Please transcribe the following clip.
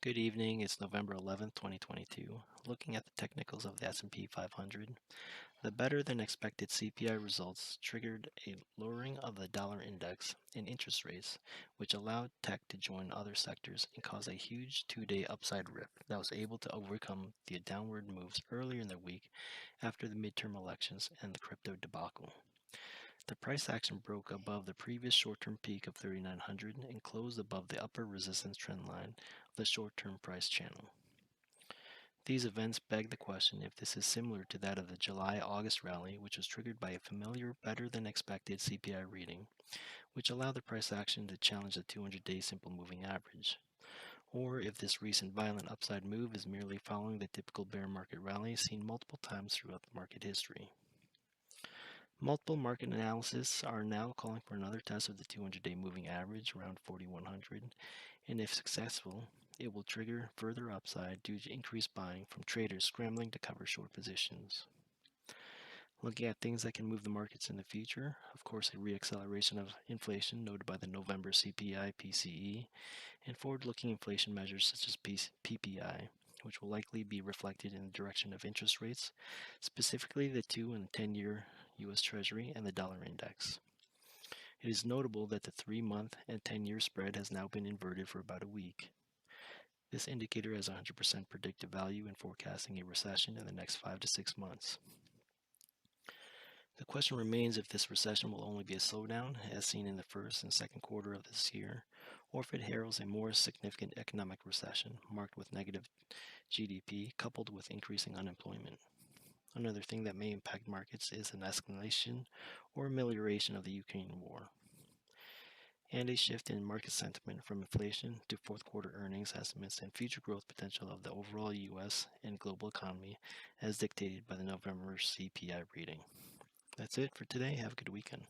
Good evening. It's November 11th, 2022. Looking at the technicals of the S&P 500, the better than expected CPI results triggered a lowering of the dollar index and interest rates, which allowed tech to join other sectors and cause a huge two-day upside rip that was able to overcome the downward moves earlier in the week after the midterm elections and the crypto debacle. The price action broke above the previous short-term peak of 3,900 and closed above the upper resistance trend line of the short-term price channel. These events beg the question if this is similar to that of the July-August rally, which was triggered by a familiar better-than-expected CPI reading, which allowed the price action to challenge the 200-day simple moving average, or if this recent violent upside move is merely following the typical bear market rally seen multiple times throughout the market history. Multiple market analysts are now calling for another test of the 200-day moving average around 4,100, and if successful, it will trigger further upside due to increased buying from traders scrambling to cover short positions. Looking at things that can move the markets in the future, of course, a reacceleration of inflation noted by the November CPI PCE, and forward-looking inflation measures such as PPI, which will likely be reflected in the direction of interest rates, specifically the 2 and 10-year U.S. Treasury and the dollar index. It is notable that the 3-month and 10-year spread has now been inverted for about a week. This indicator has 100% predictive value in forecasting a recession in the next 5 to 6 months. The question remains if this recession will only be a slowdown, as seen in the first and second quarter of this year, or if it heralds a more significant economic recession marked with negative GDP coupled with increasing unemployment. Another thing that may impact markets is an escalation or amelioration of the Ukraine war, and a shift in market sentiment from inflation to fourth quarter earnings estimates and future growth potential of the overall U.S. and global economy as dictated by the November CPI reading. That's it for today. Have a good weekend.